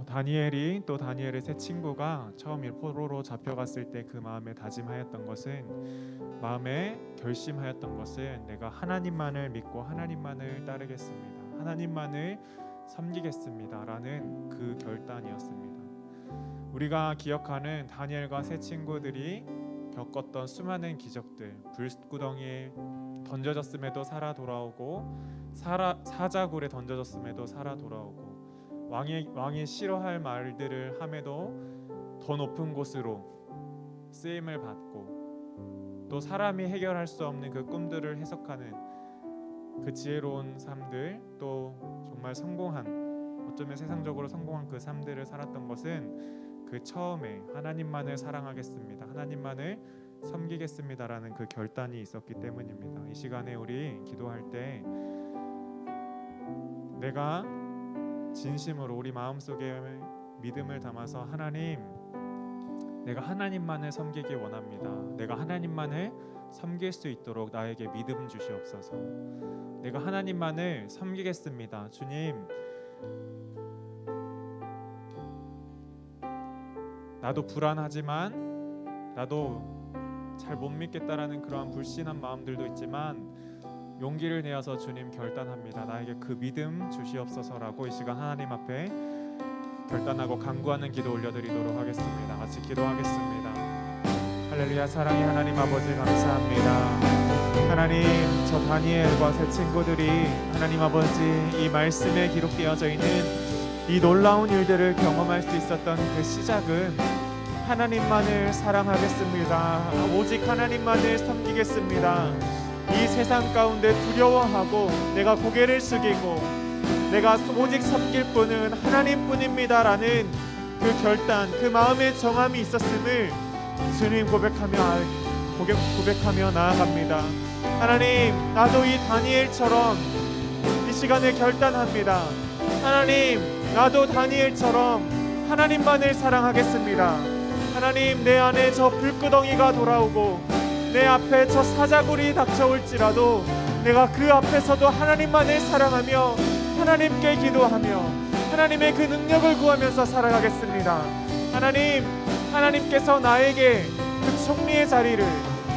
다니엘이 또 다니엘의 세 친구가 처음 포로로 잡혀갔을 때 그 마음에 다짐하였던 것은, 마음에 결심하였던 것은 내가 하나님만을 믿고 하나님만을 따르겠습니다. 하나님만을 섬기겠습니다라는 그 결단이었습니다. 우리가 기억하는 다니엘과 세 친구들이 겪었던 수많은 기적들, 불구덩이에 던져졌음에도 살아 돌아오고 사자굴에 던져졌음에도 살아 돌아오고 왕이 싫어할 말들을 함에도 더 높은 곳으로 쓰임을 받고 또 사람이 해결할 수 없는 그 꿈들을 해석하는 그 지혜로운 삶들, 또 정말 성공한, 어쩌면 세상적으로 성공한 그 삶들을 살았던 것은 그 처음에 하나님만을 사랑하겠습니다, 하나님만을 섬기겠습니다라는 그 결단이 있었기 때문입니다. 이 시간에 우리 기도할 때 내가 진심으로 우리 마음속에 믿음을 담아서 하나님, 내가 하나님만을 섬기기 원합니다. 내가 하나님만을 섬길 수 있도록 나에게 믿음 주시옵소서. 내가 하나님만을 섬기겠습니다. 주님, 나도 불안하지만 나도 잘 못 믿겠다라는 그러한 불신한 마음들도 있지만 용기를 내어서 주님 결단합니다. 나에게 그 믿음 주시옵소서라고 이 시간 하나님 앞에 결단하고 간구하는 기도 올려드리도록 하겠습니다. 같이 기도하겠습니다. 할렐루야. 사랑의 하나님 아버지 감사합니다. 하나님, 저 다니엘과 새 친구들이 하나님 아버지 이 말씀에 기록되어져 있는 이 놀라운 일들을 경험할 수 있었던 그 시작은 하나님만을 사랑하겠습니다, 오직 하나님만을 섬기겠습니다, 이 세상 가운데 두려워하고 내가 고개를 숙이고 내가 오직 섬길 분은 하나님뿐입니다라는 그 결단, 그 마음의 정함이 있었음을 주님 고백하며 나아갑니다. 하나님, 나도 이 다니엘처럼 이 시간에 결단합니다. 하나님, 나도 다니엘처럼 하나님만을 사랑하겠습니다. 하나님, 내 안에 저 불구덩이가 돌아오고 내 앞에 저 사자굴이 닥쳐올지라도 내가 그 앞에서도 하나님만을 사랑하며 하나님께 기도하며 하나님의 그 능력을 구하면서 살아가겠습니다. 하나님, 하나님께서 나에게 그 총리의 자리를,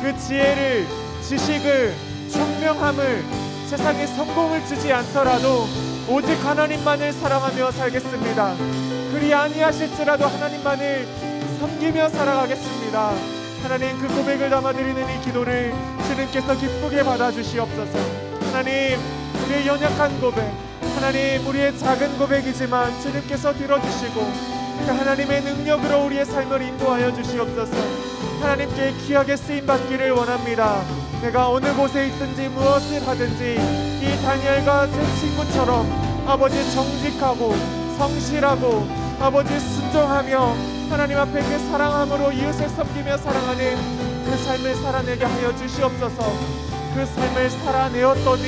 그 지혜를, 지식을, 총명함을, 세상에 성공을 주지 않더라도 오직 하나님만을 사랑하며 살겠습니다. 그리 아니하실지라도 하나님만을 섬기며 살아가겠습니다. 하나님, 그 고백을 담아드리는 이 기도를 주님께서 기쁘게 받아주시옵소서. 하나님, 우리의 연약한 고백, 하나님, 우리의 작은 고백이지만 주님께서 들어주시고 그 하나님의 능력으로 우리의 삶을 인도하여 주시옵소서. 하나님께 귀하게 쓰임받기를 원합니다. 내가 어느 곳에 있든지 무엇을 하든지 이 다니엘과 제 친구처럼 아버지 정직하고 성실하고 아버지 순종하며 하나님 앞에 그 사랑함으로 이웃을 섬기며 사랑하는 그 삶을 살아내게 하여 주시옵소서. 그 삶을 살아내었더니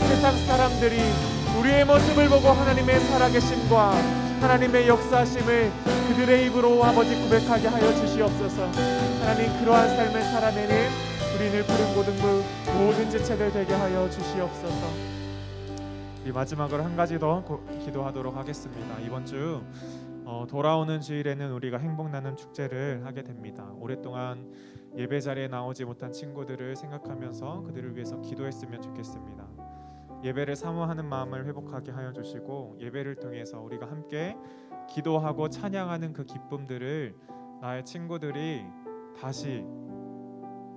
세상 사람들이 우리의 모습을 보고 하나님의 살아계심과 하나님의 역사하심을 그들의 입으로 아버지 고백하게 하여 주시옵소서. 하나님, 그러한 삶을 살아내는 우리를 부른 고등부 모든 지체들 되게 하여 주시옵소서. 이 마지막으로 한 가지 더 기도하도록 하겠습니다. 이번 주 돌아오는 주일에는 우리가 행복나눔 축제를 하게 됩니다. 오랫동안 예배 자리에 나오지 못한 친구들을 생각하면서 그들을 위해서 기도했으면 좋겠습니다. 예배를 사모하는 마음을 회복하게 하여 주시고 예배를 통해서 우리가 함께 기도하고 찬양하는 그 기쁨들을 나의 친구들이 다시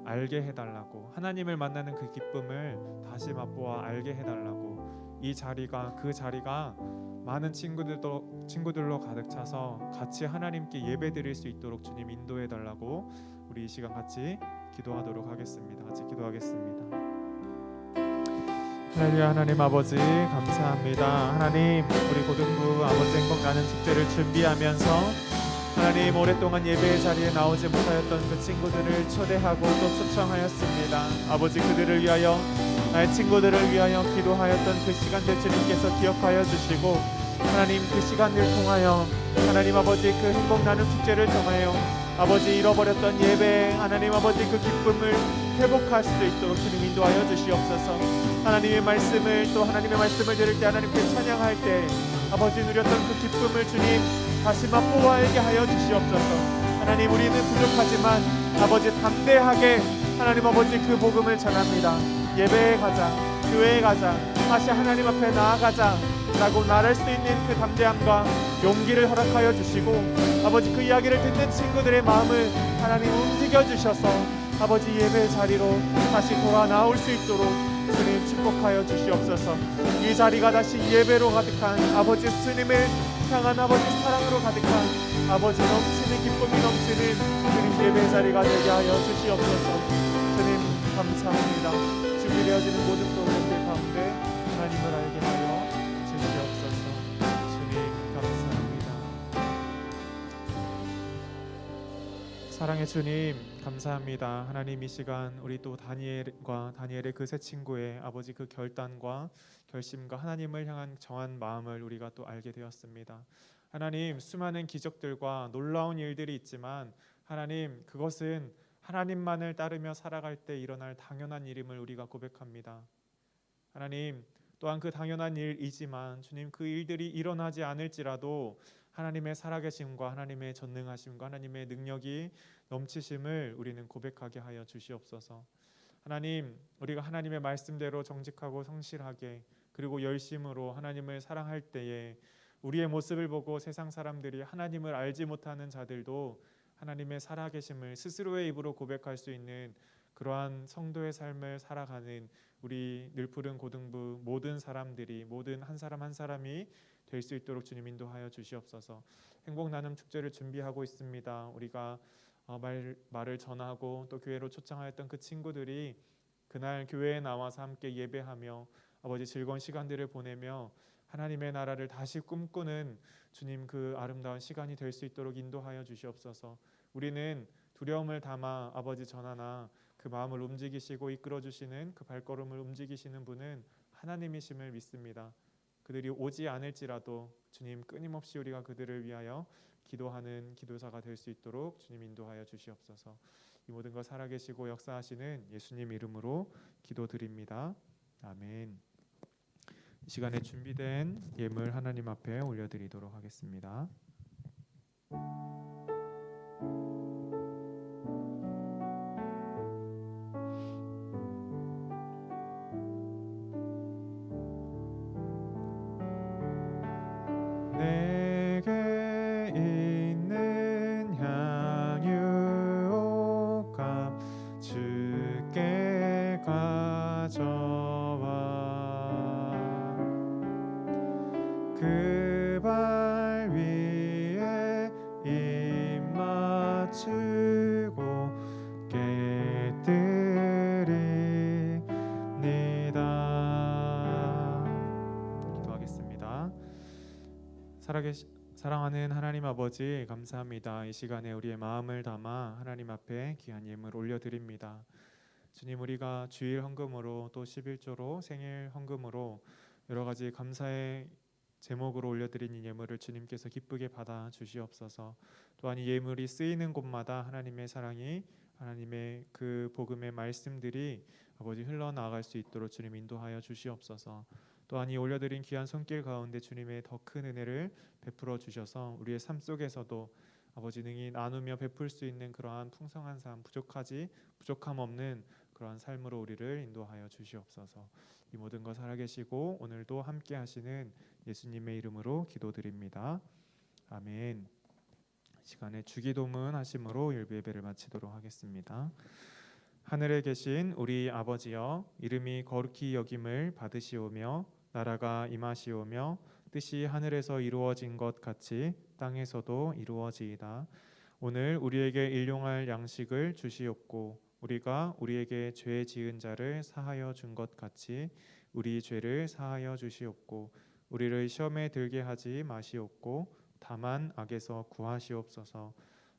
알게 해달라고, 하나님을 만나는 그 기쁨을 다시 맛보아 알게 해달라고, 이 자리가, 그 자리가 많은 친구들로 가득 차서 같이 하나님께 예배 드릴 수 있도록 주님 인도해 달라고 우리 이 시간 같이 기도하도록 하겠습니다. 같이 기도하겠습니다. 할렐루야. 하나님 아버지 감사합니다. 하나님 우리 고등부 아버지 행복 나는 축제를 준비하면서 하나님 오랫동안 예배의 자리에 나오지 못하였던 그 친구들을 초대하고 또 초청하였습니다. 아버지 그들을 위하여 나의 친구들을 위하여 기도하였던 그 시간들 주님께서 기억하여 주시고 하나님 그 시간을 통하여 하나님 아버지 그 행복 나눔 축제를 통하여 아버지 잃어버렸던 예배 하나님 아버지 그 기쁨을 회복할 수 있도록 주님 인도하여 주시옵소서. 하나님의 말씀을 또 하나님의 말씀을 들을 때 하나님께 찬양할 때 아버지 누렸던 그 기쁨을 주님 다시 맛보아 알게 하여 주시옵소서. 하나님 우리는 부족하지만 아버지 담대하게 하나님 아버지 그 복음을 전합니다. 예배에 가자 교회에 가자 다시 하나님 앞에 나아가자 라고 말할 수 있는 그 담대함과 용기를 허락하여 주시고 아버지 그 이야기를 듣는 친구들의 마음을 하나님 움직여 주셔서 아버지 예배의 자리로 다시 돌아 나올 수 있도록 주님 축복하여 주시옵소서. 이 자리가 다시 예배로 가득한 아버지 주님을 향한 아버지 사랑으로 가득한 아버지 넘치는 기쁨이 넘치는 주님 예배의 자리가 되게 하여 주시옵소서. 주님 감사합니다. 준비되어지는 모든 프로그램들 가운데 하나님을 알게 하여 주시옵소서. 주님 감사합니다. 사랑의 주님 감사합니다. 하나님 이 시간 우리 또 다니엘과 다니엘의 그 세 친구의 아버지 그 결단과 결심과 하나님을 향한 정한 마음을 우리가 또 알게 되었습니다. 하나님 수많은 기적들과 놀라운 일들이 있지만 하나님 그것은 하나님만을 따르며 살아갈 때 일어날 당연한 일임을 우리가 고백합니다. 하나님 또한 그 당연한 일이지만 주님 그 일들이 일어나지 않을지라도 하나님의 살아계심과 하나님의 전능하심과 하나님의 능력이 넘치심을 우리는 고백하게 하여 주시옵소서. 하나님 우리가 하나님의 말씀대로 정직하고 성실하게 그리고 열심으로 하나님을 사랑할 때에 우리의 모습을 보고 세상 사람들이 하나님을 알지 못하는 자들도 하나님의 살아계심을 스스로의 입으로 고백할 수 있는 그러한 성도의 삶을 살아가는 우리 늘푸른 고등부 모든 사람들이 모든 한 사람 한 사람이 될 수 있도록 주님 인도하여 주시옵소서. 행복 나눔 축제를 준비하고 있습니다. 우리가 말을 전하고 또 교회로 초청하였던 그 친구들이 그날 교회에 나와서 함께 예배하며 아버지 즐거운 시간들을 보내며 하나님의 나라를 다시 꿈꾸는 주님 그 아름다운 시간이 될 수 있도록 인도하여 주시옵소서. 우리는 두려움을 담아 아버지 전하나 그 마음을 움직이시고 이끌어 주시는 그 발걸음을 움직이시는 분은 하나님이심을 믿습니다. 그들이 오지 않을지라도 주님 끊임없이 우리가 그들을 위하여 기도하는 기도자가 될 수 있도록 주님 인도하여 주시옵소서. 이 모든 것 살아계시고 역사하시는 예수님 이름으로 기도드립니다. 아멘. 이 시간에 준비된 예물 하나님 앞에 올려드리도록 하겠습니다. 내게 있는 향유옥값 주께 가져와 그 발 위에 입 맞추고 깨뜨리니다. 기도하겠습니다. 사랑하는 하나님 아버지 감사합니다. 이 시간에 우리의 마음을 담아 하나님 앞에 귀한 예물 올려드립니다. 주님 우리가 주일 헌금으로 또 11조로 생일 헌금으로 여러 가지 감사의 제목으로 올려드린 예물을 주님께서 기쁘게 받아 주시옵소서. 또한 이 예물이 쓰이는 곳마다 하나님의 사랑이 하나님의 그 복음의 말씀들이 아버지 흘러나갈 수 있도록 주님 인도하여 주시옵소서. 또한 이 올려드린 귀한 손길 가운데 주님의 더 큰 은혜를 베풀어 주셔서 우리의 삶 속에서도 아버지 능히 나누며 베풀 수 있는 그러한 풍성한 삶, 부족함 없는 그러한 삶으로 우리를 인도하여 주시옵소서. 이 모든 것 살아계시고 오늘도 함께 하시는 예수님의 이름으로 기도드립니다. 아멘. 시간에 주기도문 하심으로 일부 예배를 마치도록 하겠습니다. 하늘에 계신 우리 아버지여, 이름이 거룩히 여김을 받으시오며 나라가 임하시오며 뜻이 하늘에서 이루어진 것 같이 땅에서도 이루어지이다. 오늘 우리에게 일용할 양식을 주시옵고 우리가 우리에게 죄 지은 자를 사하여 준 것 같이 우리 죄를 사하여 주시옵고 우리를 시험에 들게 하지 마시옵고 다만 악에서 구하시옵소서.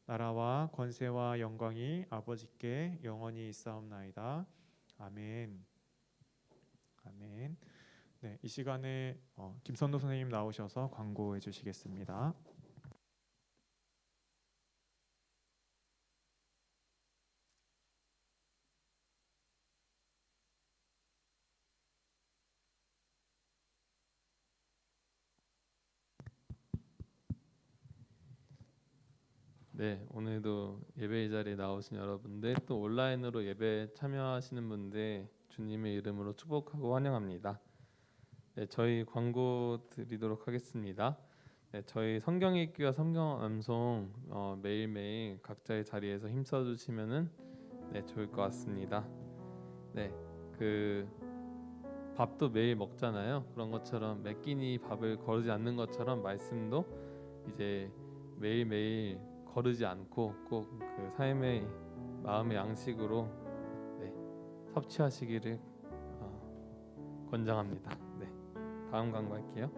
나라와 권세와 영광이 아버지께 영원히 있사옵나이다. 아멘. 아멘. 네, 이 시간에 김선도 선생님 나오셔서 광고해 주시겠습니다. 네, 오늘도 예배 자리에 나오신 여러분들, 또 온라인으로 예배 참여하시는 분들 주님의 이름으로 축복하고 환영합니다. 네, 저희 광고 드리도록 하겠습니다. 네, 저희 성경 읽기와 성경 암송 매일매일 각자의 자리에서 힘써 주시면은 좋을 것 같습니다. 네, 그 밥도 매일 먹잖아요. 그런 것처럼 매 끼니 밥을 거르지 않는 것처럼 말씀도 이제 매일매일 거르지 않고 꼭 그 삶의 마음의 양식으로 섭취하시기를 권장합니다. 네, 다음 광고할게요.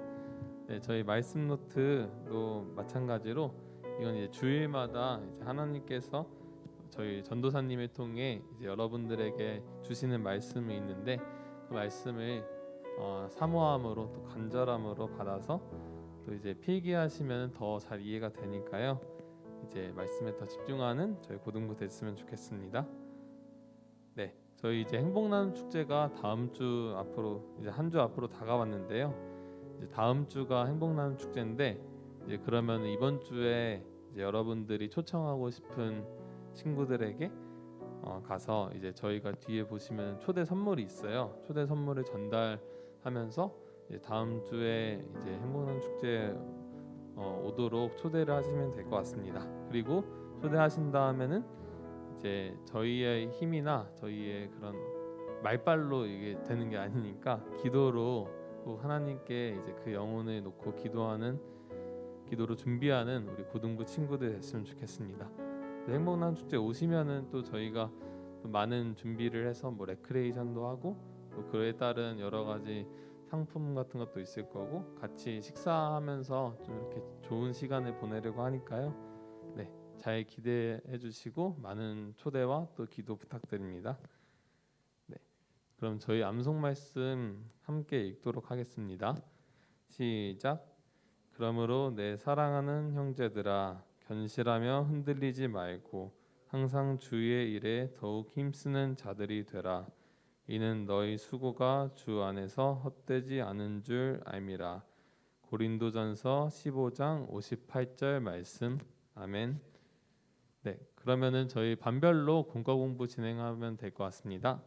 네, 저희 말씀 노트도 마찬가지로 이건 이제 주일마다 이제 하나님께서 저희 전도사님을 통해 이제 여러분들에게 주시는 말씀이 있는데 그 말씀을 사모함으로 또 간절함으로 받아서 또 이제 필기하시면 더 잘 이해가 되니까요. 이제 말씀에 더 집중하는 저희 고등부 됐으면 좋겠습니다. 네, 저희 이제 행복나눔 축제가 다음 주 앞으로 이제 한 주 앞으로 다가왔는데요. 이제 다음 주가 행복나눔 축제인데 이제 그러면 이번 주에 이제 여러분들이 초청하고 싶은 친구들에게 가서 이제 저희가 뒤에 보시면 초대 선물이 있어요. 초대 선물을 전달하면서 이제 다음 주에 이제 행복나눔 축제 오도록 초대를 하시면 될 것 같습니다. 그리고 초대하신 다음에는 이제 저희의 힘이나 저희의 그런 말빨로 이게 되는 게 아니니까 기도로 꼭 하나님께 이제 그 영혼을 놓고 기도로 준비하는 우리 고등부 친구들 됐으면 좋겠습니다. 행복나눔 축제 오시면은 또 저희가 또 많은 준비를 해서 뭐 레크레이션도 하고 또 그에 따른 여러 가지 상품 같은 것도 있을 거고 같이 식사하면서 좀 이렇게 좋은 시간을 보내려고 하니까요. 네, 잘 기대해 주시고 많은 초대와 또 기도 부탁드립니다. 네, 그럼 저희 암송 말씀 함께 읽도록 하겠습니다. 시작. 그러므로 내 사랑하는 형제들아 견실하며 흔들리지 말고 항상 주의 일에 더욱 힘쓰는 자들이 되라. 이는 너희 수고가 주 안에서 헛되지 않은 줄 알미라. 고린도전서 15장 58절 말씀. 아멘. 네, 그러면은 저희 반별로 공과 공부 진행하면 될 것 같습니다.